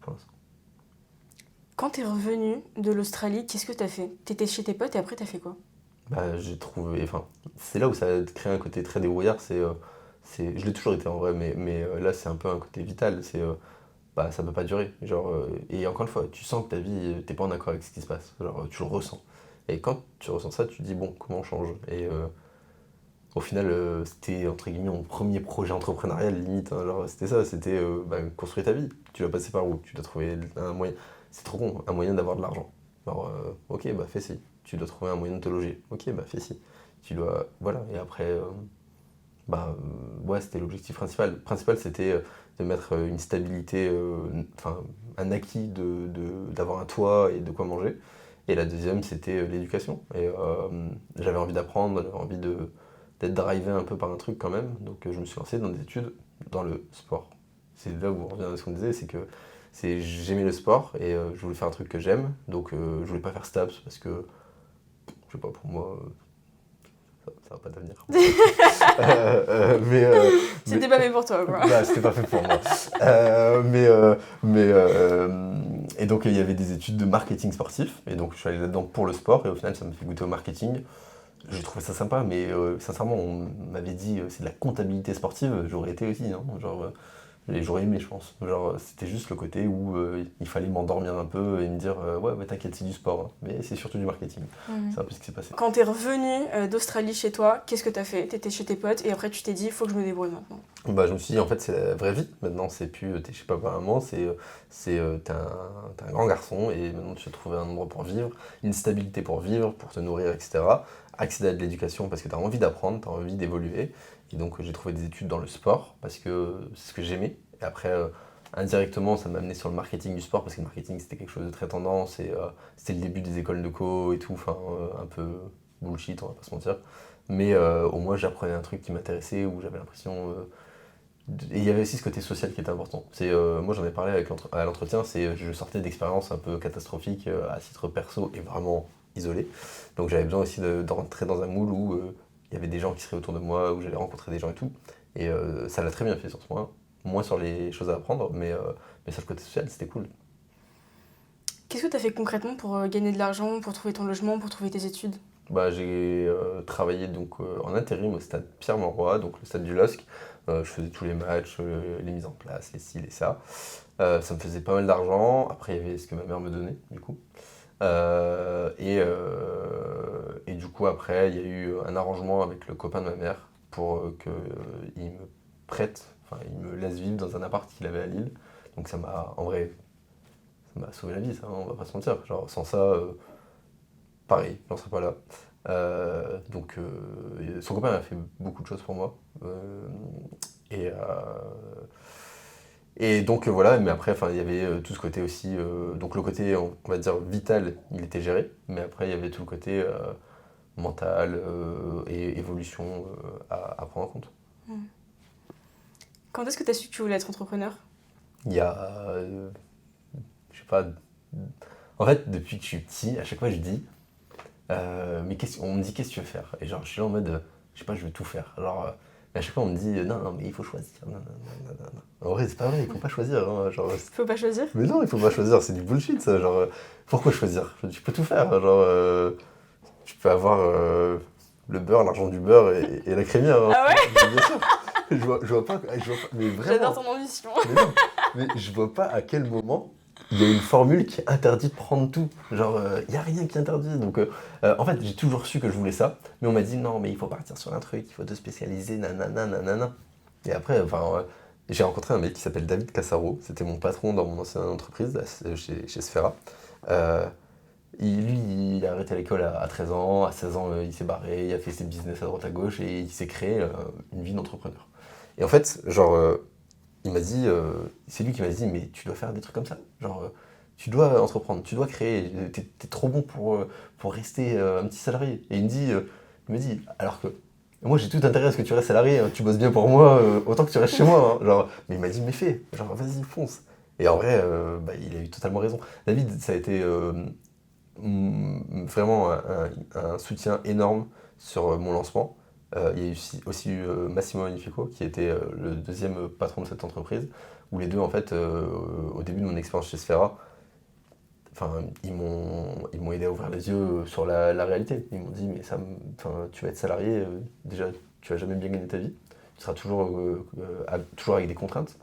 pour l'instant. Quand t'es revenu de l'Australie, qu'est-ce que t'as fait? T'étais chez tes potes et après t'as fait quoi? Bah, j'ai trouvé. Enfin, c'est là où ça crée un côté très débrouillard. Je l'ai toujours été en vrai, mais là, c'est un peu un côté vital. Bah, ça peut pas durer. Genre, et encore une fois, tu sens que ta vie, t'es pas en accord avec ce qui se passe. Genre, tu le ressens. Et quand tu ressens ça, tu te dis, bon, comment on change? Au final, c'était entre guillemets mon premier projet entrepreneurial limite, hein, genre c'était ça, c'était construire ta vie. Tu dois passer par où? Tu dois trouver un moyen, c'est trop con, un moyen d'avoir de l'argent. Alors ok, bah fais ci. Tu dois trouver un moyen de te loger. Ok, bah fais ci. Tu dois, voilà, et après, ouais, c'était l'objectif principal. Le principal, c'était de mettre une stabilité, enfin un acquis d'avoir un toit et de quoi manger. Et la deuxième, c'était l'éducation. Et j'avais envie d'apprendre, j'avais envie d'être drivé un peu par un truc quand même. Donc je me suis lancé dans des études dans le sport. C'est là où on revient à ce qu'on disait, c'est que j'aimais le sport et je voulais faire un truc que j'aime. Donc je voulais pas faire STAPS parce que, je sais pas, pour moi, ça n'a pas d'avenir. C'était pas fait pour toi, quoi. Bah, c'était pas fait pour moi. Et donc il y avait des études de marketing sportif, et donc je suis allé là-dedans pour le sport, et au final ça m'a fait goûter au marketing. J'ai trouvé ça sympa, mais sincèrement, on m'avait dit c'est de la comptabilité sportive, j'aurais été aussi, hein, genre, et j'aurais aimé, je pense. Genre, c'était juste le côté où il fallait m'endormir un peu et me dire ouais, mais t'inquiète, c'est du sport, hein. Mais c'est surtout du marketing. C'est un peu ce qui s'est passé. Quand t'es revenu d'Australie chez toi, qu'est-ce que t'as fait? T'étais chez tes potes et après tu t'es dit, faut que je me débrouille maintenant. Bah, je me suis dit, en fait, c'est la vraie vie. Maintenant, c'est plus t'es chez papa, maman, t'es un grand garçon et maintenant tu dois trouver un endroit pour vivre, une stabilité pour vivre, pour te nourrir, etc. Accéder à de l'éducation parce que t'as envie d'apprendre, t'as envie d'évoluer. Et donc, j'ai trouvé des études dans le sport parce que c'est ce que j'aimais. Et après, indirectement, ça m'a amené sur le marketing du sport parce que le marketing, c'était quelque chose de très tendance et c'était le début des écoles de co et tout, enfin, un peu bullshit, on va pas se mentir. Mais au moins, j'apprenais un truc qui m'intéressait où j'avais l'impression. Et il y avait aussi ce côté social qui était important. Moi j'en ai parlé à l'entretien, je sortais d'expériences un peu catastrophiques à titre perso et vraiment isolé. Donc j'avais besoin aussi de rentrer dans un moule où il y avait des gens qui seraient autour de moi, où j'allais rencontrer des gens et tout. Et ça l'a très bien fait sur ce point. Moins sur les choses à apprendre, mais sur le côté social, c'était cool. Qu'est-ce que t'as fait concrètement pour gagner de l'argent, pour trouver ton logement, pour trouver tes études? Bah, j'ai travaillé donc, en intérim au stade Pierre-Mauroy, donc le stade du LOSC. Je faisais tous les matchs, les mises en place, les ci, les ça. Ça me faisait pas mal d'argent. Après, il y avait ce que ma mère me donnait, du coup. Et du coup, après, il y a eu un arrangement avec le copain de ma mère pour qu'il me prête, enfin, il me laisse vivre dans un appart qu'il avait à Lille. Donc ça m'a, en vrai, ça m'a sauvé la vie, ça, hein, on va pas se mentir. Genre, sans ça, pareil, j'en serais pas là. Donc, son copain a fait beaucoup de choses pour moi. Et, et donc voilà, mais après, il y avait tout ce côté aussi. Donc le côté, on va dire, vital, il était géré. Mais après, il y avait tout le côté mental et évolution à prendre en compte. Quand est-ce que t'as su que tu voulais être entrepreneur? Il y a, je sais pas. En fait, depuis que je suis petit, à chaque fois je dis, mais on me dit qu'est-ce que tu veux faire? Et genre, je suis là en mode, je sais pas, je veux tout faire. Genre, à chaque fois on me dit, non, non, mais il faut choisir. Non, non, non, non, non. En vrai, c'est pas vrai, il faut pas choisir. Hein, genre, Faut pas choisir? mais non, il faut pas choisir, c'est du bullshit ça. Genre, pourquoi choisir? Tu peux tout faire. Genre, tu peux avoir le beurre, l'argent du beurre et la crémière. Hein. Ah ouais? Bien sûr. Je vois pas, mais vraiment. J'adore ton ambition. Mais non, mais je vois pas à quel moment il y a une formule qui interdit de prendre tout. Genre, il n'y a rien qui interdit. Donc, en fait, j'ai toujours su que je voulais ça, mais on m'a dit non, mais il faut partir sur un truc, il faut te spécialiser, nanana, nanana. Et après, j'ai rencontré un mec qui s'appelle David Cassaro, c'était mon patron dans mon ancienne entreprise, là, chez Sfera. Lui, il a arrêté l'école à 13 ans, à 16 ans, il s'est barré, il a fait ses business à droite à gauche et il s'est créé une vie d'entrepreneur. Et en fait, genre. Il m'a dit, c'est lui qui m'a dit, mais tu dois faire des trucs comme ça. Genre, tu dois entreprendre, tu dois créer, t'es trop bon pour rester un petit salarié. Et il me dit, alors que moi j'ai tout intérêt à ce que tu restes salarié, hein, tu bosses bien pour moi, autant que tu restes chez moi. Hein. Genre, mais il m'a dit, mais fais, genre vas-y, fonce. Et en vrai, il a eu totalement raison. David, ça a été vraiment un soutien énorme sur mon lancement. Il y a aussi eu Massimo Magnifico qui était le deuxième patron de cette entreprise où les deux en fait au début de mon expérience chez Sfera ils m'ont aidé à ouvrir les yeux sur la réalité. Ils m'ont dit mais tu vas être salarié, déjà tu vas jamais bien gagner ta vie, tu seras toujours avec des contraintes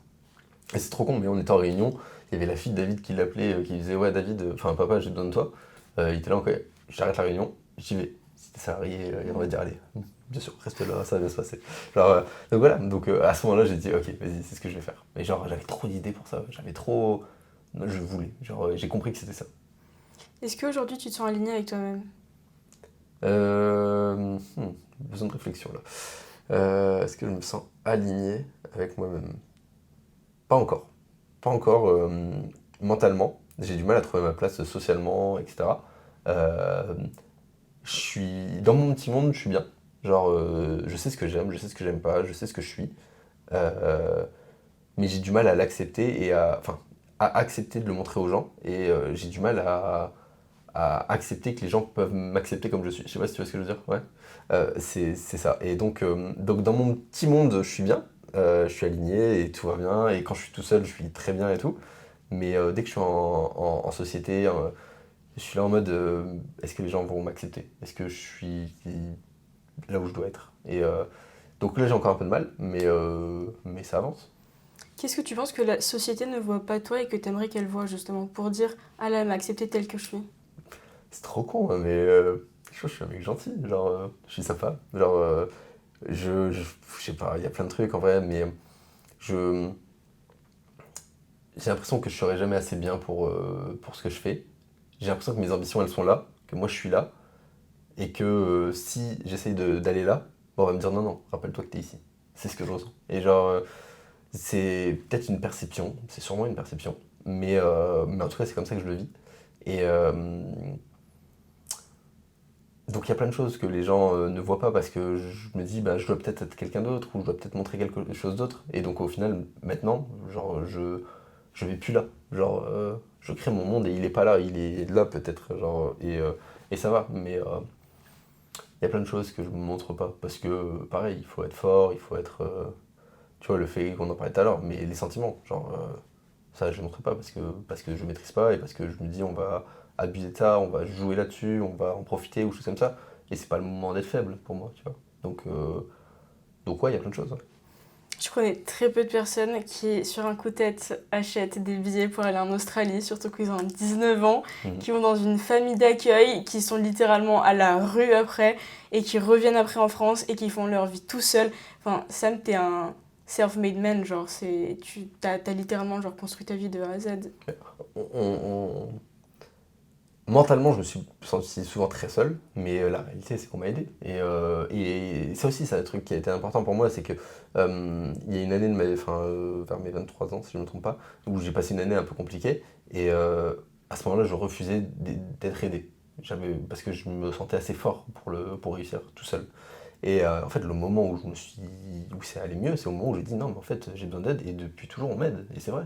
et c'est trop con. Mais on était en réunion, il y avait la fille de David qui l'appelait, qui disait ouais David, papa j'ai besoin de toi. Il était là, ok, j'arrête la réunion, j'y vais. si t'es salarié, et on va dire, allez, bien sûr, reste là, ça va bien se passer. Genre, donc voilà, donc à ce moment-là, j'ai dit, ok, vas-y, c'est ce que je vais faire. Mais genre, j'avais trop d'idées pour ça, je voulais, genre, j'ai compris que c'était ça. Est-ce qu'aujourd'hui tu te sens aligné avec toi-même? Besoin de réflexion là. Est-ce que je me sens aligné avec moi-même? Pas encore. Pas encore mentalement. J'ai du mal à trouver ma place socialement, etc. Euh, je suis dans mon petit monde, je suis bien. Genre, je sais ce que j'aime, je sais ce que j'aime pas, je sais ce que je suis. Euh, mais j'ai du mal à l'accepter enfin, à accepter de le montrer aux gens. Et j'ai du mal à accepter que les gens peuvent m'accepter comme je suis. Je sais pas si tu vois ce que je veux dire. Ouais. C'est ça. Et donc dans mon petit monde, je suis bien. Je suis aligné et tout va bien. Et quand je suis tout seul, je suis très bien et tout. Mais dès que je suis en société, je suis là en mode est-ce que les gens vont m'accepter? Est-ce que je suis là où je dois être? Et donc là, j'ai encore un peu de mal, mais ça avance. Qu'est-ce que tu penses que la société ne voit pas toi et que t'aimerais qu'elle voit justement pour dire ah là elle m'a accepté tel que je suis? C'est trop con, hein, mais je trouve que je suis un mec gentil. Genre, je suis sympa. Genre, je sais pas, il y a plein de trucs en vrai, mais je, j'ai l'impression que je serai jamais assez bien pour ce que je fais. J'ai l'impression que mes ambitions, elles sont là, que moi je suis là, et que si j'essaye d'aller là, bon, on va me dire non, non, rappelle-toi que t'es ici. C'est ce que je ressens. Et genre, c'est peut-être une perception, c'est sûrement une perception, mais en tout cas, c'est comme ça que je le vis. Et donc il y a plein de choses que les gens ne voient pas parce que je me dis, bah, je dois peut-être être quelqu'un d'autre ou je dois peut-être montrer quelque chose d'autre. Et donc au final, maintenant, genre, je vais plus là. Genre, je crée mon monde et il est pas là, il est là peut-être. Genre, et ça va. Mais il y a plein de choses que je me montre pas parce que, pareil, il faut être fort, il faut être. Tu vois, le fait qu'on en parlait tout à l'heure, mais les sentiments, genre, ça je ne montre pas parce que je maîtrise pas et parce que je me dis on va abuser de ça, on va jouer là-dessus, on va en profiter ou choses comme ça. Et c'est pas le moment d'être faible pour moi, tu vois. Donc ouais, il y a plein de choses. Ouais. Je connais très peu de personnes qui, sur un coup de tête, achètent des billets pour aller en Australie, surtout qu'ils ont 19 ans, Mhm. qui vont dans une famille d'accueil, qui sont littéralement à la rue après, et qui reviennent après en France et qui font leur vie tout seuls. Enfin, Sam, t'es un self-made man, genre, t'as littéralement genre, construit ta vie de A à Z. On- on- Mentalement, je me suis senti souvent très seul, mais la réalité, c'est qu'on m'a aidé. Et ça aussi, c'est un truc qui a été important pour moi, c'est que il y a une année enfin, vers mes 23 ans, si je ne me trompe pas, où j'ai passé une année un peu compliquée, et à ce moment-là, je refusais d'être aidé. Parce que je me sentais assez fort pour réussir tout seul. Et en fait, le moment où c'est allé mieux, c'est au moment où j'ai dit non, mais en fait, j'ai besoin d'aide, et depuis toujours, on m'aide, et c'est vrai.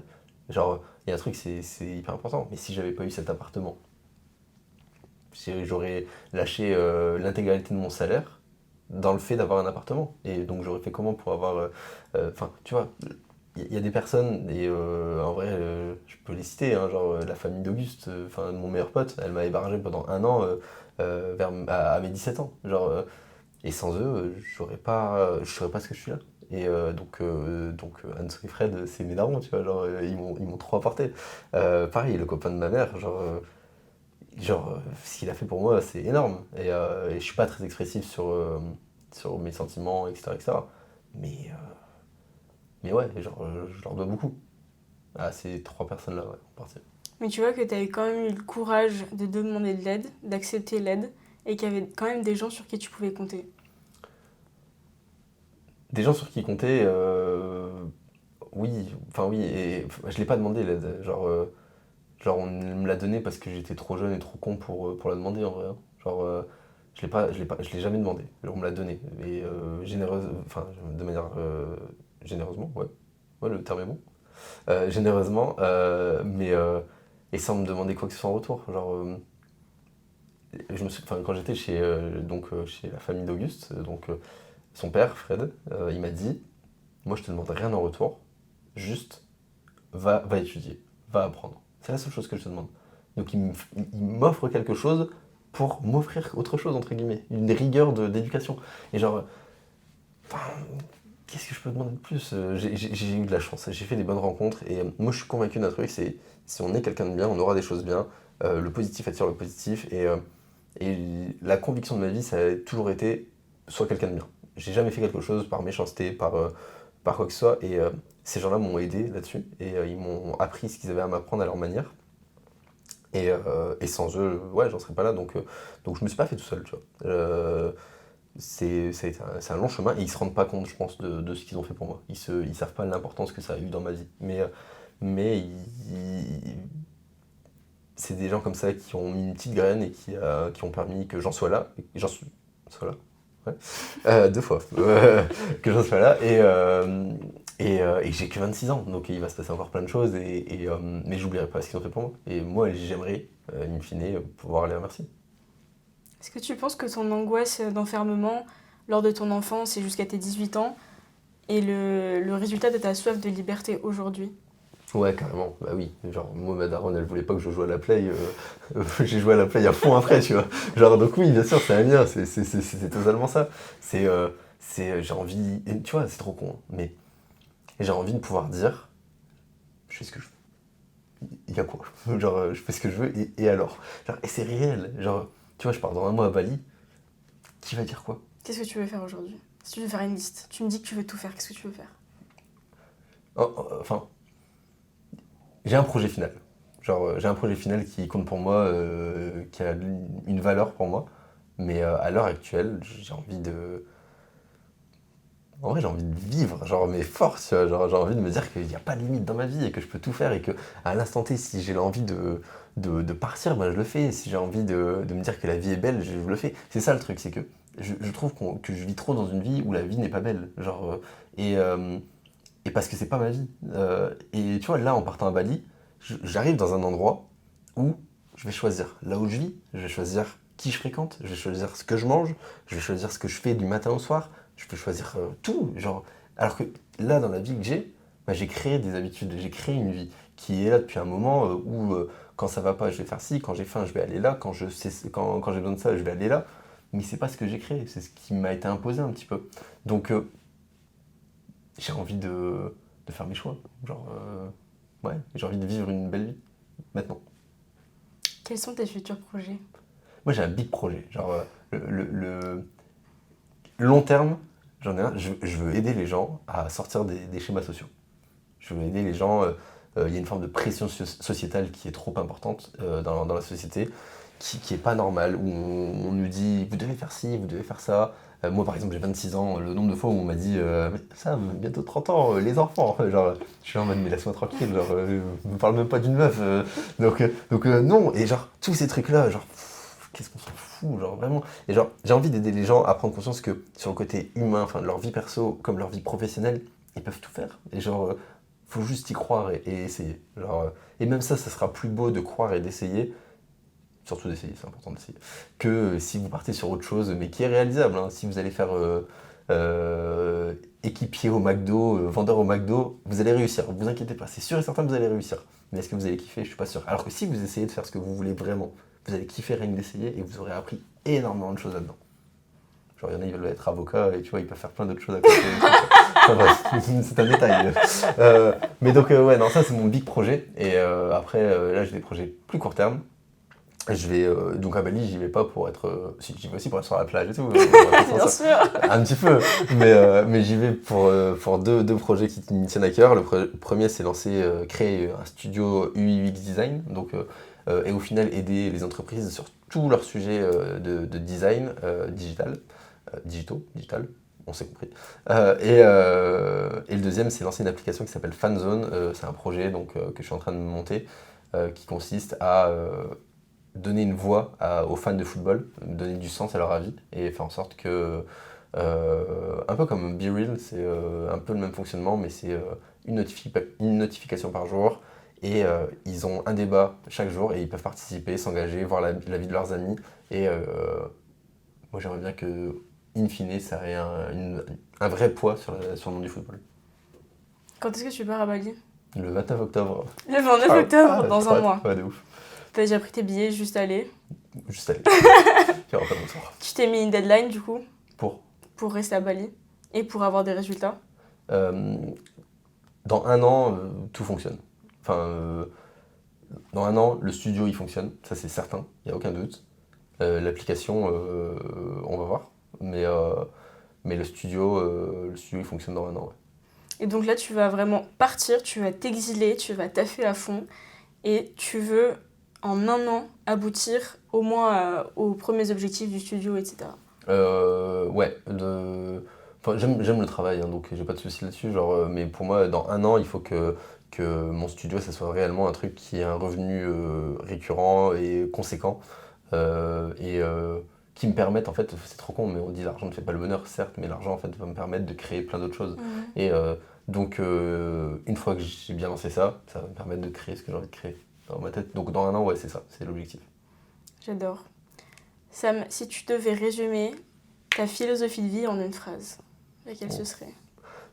Genre, il y a un truc, c'est hyper important, mais si j'avais pas eu cet appartement, j'aurais lâché l'intégralité de mon salaire dans le fait d'avoir un appartement. Et donc j'aurais fait comment pour avoir... Enfin, tu vois, il y a des personnes, et en vrai, je peux les citer, hein, genre la famille d'Auguste, enfin mon meilleur pote, elle m'a hébergé pendant un an à mes 17 ans. Genre, et sans eux, je serais pas ce que je suis là. Et donc Anne-Sophie et Fred, c'est mes darons, tu vois, genre, ils m'ont trop apporté. Pareil, le copain de ma mère, genre, ce qu'il a fait pour moi, c'est énorme. Et je suis pas très expressif sur mes sentiments, etc. etc. Mais, euh, mais ouais, genre, je leur dois beaucoup à ces trois personnes-là, ouais, en partie. Mais tu vois que t'avais quand même eu le courage de demander de l'aide, d'accepter l'aide, et qu'il y avait quand même des gens sur qui tu pouvais compter. Des gens sur qui compter, oui, enfin oui, et je l'ai pas demandé l'aide. Genre, on me l'a donné parce que j'étais trop jeune et trop con pour la demander en vrai. Hein. Genre, je l'ai jamais demandé. Genre, on me l'a donné. Et enfin, de manière généreusement, ouais. Ouais, le terme est bon. Généreusement, et sans me demander quoi que ce soit en retour. Genre, enfin, quand j'étais chez la famille d'Auguste, son père, Fred, il m'a dit, moi je te demande rien en retour, juste va étudier, va apprendre. C'est la seule chose que je te demande. Donc il m'offre quelque chose pour m'offrir autre chose, entre guillemets, une rigueur d'éducation. Et genre, enfin, qu'est-ce que je peux demander de plus? J'ai eu de la chance, j'ai fait des bonnes rencontres, et moi je suis convaincu d'un truc, c'est si on est quelqu'un de bien, on aura des choses bien, le positif attire le positif, Et la conviction de ma vie, ça a toujours été sois quelqu'un de bien. J'ai jamais fait quelque chose par méchanceté, par quoi que ce soit. Et ces gens-là m'ont aidé là-dessus. Et ils m'ont appris ce qu'ils avaient à m'apprendre à leur manière. Et sans eux, ouais, j'en serais pas là. Donc je me suis pas fait tout seul, tu vois. C'est un long chemin et ils se rendent pas compte, je pense, de ce qu'ils ont fait pour moi. Ils savent pas l'importance que ça a eu dans ma vie. Mais c'est des gens comme ça qui ont mis une petite graine et qui ont permis que j'en sois là. Et sois là. Ouais. 2 fois. Que j'en sois là. Et j'ai que 26 ans, donc il va se passer encore plein de choses. Mais j'oublierai pas ce qu'ils ont fait pour moi. Et moi, j'aimerais, in fine, pouvoir les remercier. Est-ce que tu penses que ton angoisse d'enfermement lors de ton enfance et jusqu'à tes 18 ans est le résultat de ta soif de liberté aujourd'hui? Ouais, carrément, bah oui. Genre, moi, ma daronne, elle voulait pas que je joue à la play. J'ai joué à la play à fond après, tu vois. Genre, donc oui, bien sûr, c'est un lien, c'est totalement ça. J'ai envie, et tu vois, c'est trop con, hein, mais j'ai envie de pouvoir dire, je fais ce que je veux. Il y a quoi? Genre, je fais ce que je veux, et alors? Genre, et c'est réel. Genre, tu vois, je pars dans un mois à Bali, qui va dire quoi? Qu'est-ce que tu veux faire aujourd'hui? Si tu veux faire une liste, tu me dis que tu veux tout faire, qu'est-ce que tu veux faire? Enfin, j'ai un projet final. Genre, j'ai un projet final qui compte pour moi, qui a une valeur pour moi. Mais à l'heure actuelle, j'ai envie de. En vrai, j'ai envie de vivre, genre mes forces, tu vois, genre, j'ai envie de me dire qu'il n'y a pas de limite dans ma vie et que je peux tout faire et que à l'instant T, si j'ai l'envie de partir, ben, je le fais. Si j'ai envie de me dire que la vie est belle, je le fais. C'est ça le truc, c'est que je trouve que je vis trop dans une vie où la vie n'est pas belle. Genre, et parce que c'est pas ma vie. Et tu vois, là, en partant à Bali, j'arrive dans un endroit où je vais choisir là où je vis, je vais choisir qui je fréquente, je vais choisir ce que je mange, je vais choisir ce que je fais du matin au soir, je peux choisir tout. Genre, alors que là, dans la vie que j'ai, bah, j'ai créé des habitudes, j'ai créé une vie qui est là depuis un moment où quand ça va pas, je vais faire ci, quand j'ai faim, je vais aller là, quand j'ai besoin de ça, je vais aller là. Mais c'est pas ce que j'ai créé, c'est ce qui m'a été imposé un petit peu. Donc, j'ai envie de faire mes choix. Genre, ouais, j'ai envie de vivre une belle vie, maintenant. Quels sont tes futurs projets? Moi, j'ai un big projet. Genre, le long terme, j'en ai un. Je veux aider les gens à sortir des schémas sociaux. Je veux aider les gens. Il y a une forme de pression sociétale qui est trop importante dans la société, qui est pas normale, où on nous dit vous devez faire ci, vous devez faire ça. Moi, par exemple, j'ai 26 ans, le nombre de fois où on m'a dit mais ça, bientôt 30 ans, les enfants. Genre, je suis en mode mais laisse-moi tranquille, genre, me parle même pas d'une meuf. Donc non, et genre, tous ces trucs-là, genre, qu'est-ce qu'on s'en fout, genre vraiment. Et genre, j'ai envie d'aider les gens à prendre conscience que sur le côté humain, enfin de leur vie perso comme leur vie professionnelle, ils peuvent tout faire. Et genre, faut juste y croire et essayer. Genre, et même ça sera plus beau de croire et d'essayer, surtout d'essayer, c'est important d'essayer, que si vous partez sur autre chose, mais qui est réalisable. Hein. Si vous allez faire équipier au McDo, vendeur au McDo, vous allez réussir, vous inquiétez pas, c'est sûr et certain que vous allez réussir. Mais est-ce que vous allez kiffer? Je suis pas sûr. Alors que si vous essayez de faire ce que vous voulez vraiment, vous allez kiffer rien que d'essayer et vous aurez appris énormément de choses là-dedans. Genre, il y en a, ils veulent être avocats et tu vois, ils peuvent faire plein d'autres choses à côté. Enfin, bref, c'est un détail. Mais donc, ouais, non, ça c'est mon big projet. Et après, là, j'ai des projets plus court terme. Je vais donc à Bali, j'y vais pas pour être. Si, j'y vais aussi pour être sur la plage et tout. Bien sûr. Un petit peu. Mais j'y vais pour deux projets qui me tiennent à cœur. Le premier, c'est créer un studio UI/UX design. Donc, et au final, aider les entreprises sur tous leurs sujets de design digital, on s'est compris. Et le deuxième, c'est lancer une application qui s'appelle Fanzone. C'est un projet donc, que je suis en train de monter qui consiste à donner une voix aux fans de football, donner du sens à leur avis et faire en sorte que, un peu comme Be Real, c'est un peu le même fonctionnement, mais c'est une notification par jour et ils ont un débat chaque jour et ils peuvent participer, s'engager, voir la vie de leurs amis et moi j'aimerais bien que, in fine, ça ait un vrai poids sur le monde du football. Quand est-ce que tu pars à Bali? Le 29 octobre. Le 29 octobre, dans un mois. Ouais, de ouf. T'as déjà pris tes billets, juste aller. Juste aller. Tu rentres pas bonsoir. Tu t'es mis une deadline du coup Pour rester à Bali et pour avoir des résultats? Dans un an, tout fonctionne. Enfin, dans un an, le studio il fonctionne, ça c'est certain, il n'y a aucun doute. L'application, on va voir. Mais le studio, il fonctionne dans 1 an. Ouais. Et donc là, tu vas vraiment partir, tu vas t'exiler, tu vas taffer à fond et tu veux, en 1 an, aboutir au moins aux premiers objectifs du studio, etc. Ouais. Enfin, j'aime le travail, hein, donc j'ai pas de souci là-dessus. Genre, mais pour moi, dans 1 an, il faut que mon studio, ça soit réellement un truc qui ait un revenu récurrent et conséquent. Qui me permettent, en fait, c'est trop con, mais on dit l'argent ne fait pas le bonheur, certes, mais l'argent, en fait, va me permettre de créer plein d'autres choses. Et donc, une fois que j'ai bien lancé ça, ça va me permettre de créer ce que j'ai envie de créer dans ma tête. Donc, dans 1 an, ouais, c'est ça, c'est l'objectif. J'adore. Sam, si tu devais résumer ta philosophie de vie en une phrase, laquelle ce serait?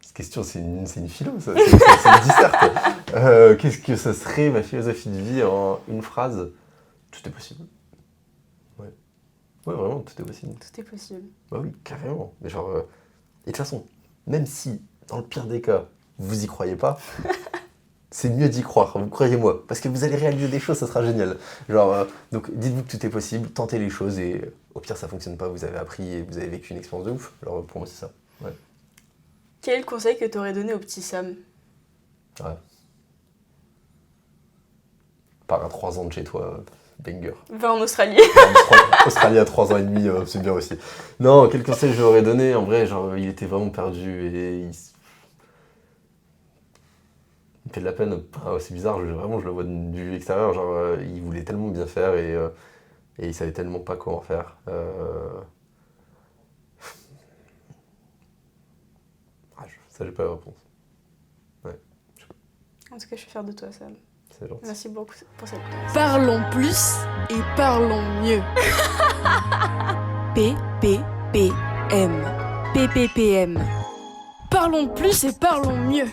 Cette question, c'est une philo, ça. C'est une disserte. Qu'est-ce que ça serait, ma philosophie de vie en une phrase? Tout est possible. Ouais. Ouais, vraiment, tout est possible. Tout est possible. Bah oui, carrément. Mais genre, et de toute façon, même si, dans le pire des cas, vous y croyez pas, c'est mieux d'y croire, vous croyez-moi. Parce que vous allez réaliser des choses, ça sera génial. Genre, donc dites-vous que tout est possible, tentez les choses et au pire ça fonctionne pas, vous avez appris et vous avez vécu une expérience de ouf. Alors pour moi c'est ça. Ouais. Quel est le conseil que tu aurais donné au petit Sam? Ouais. Pars à 3 ans de chez toi, banger. Va en Australie. Australie à 3 ans et demi, c'est bien aussi. Non, quel conseil je lui aurais donné? En vrai, genre, il était vraiment perdu et il me fait de la peine. Ah, c'est bizarre, vraiment, je le vois du vue extérieur. Genre, il voulait tellement bien faire et il savait tellement pas comment faire. Ça, j'ai pas la réponse. Ouais. En tout cas, je suis fière de toi, Sam. C'est gentil. Merci beaucoup pour cette place. Parlons plus et parlons mieux. PPPM. PPPM. Parlons plus et parlons mieux.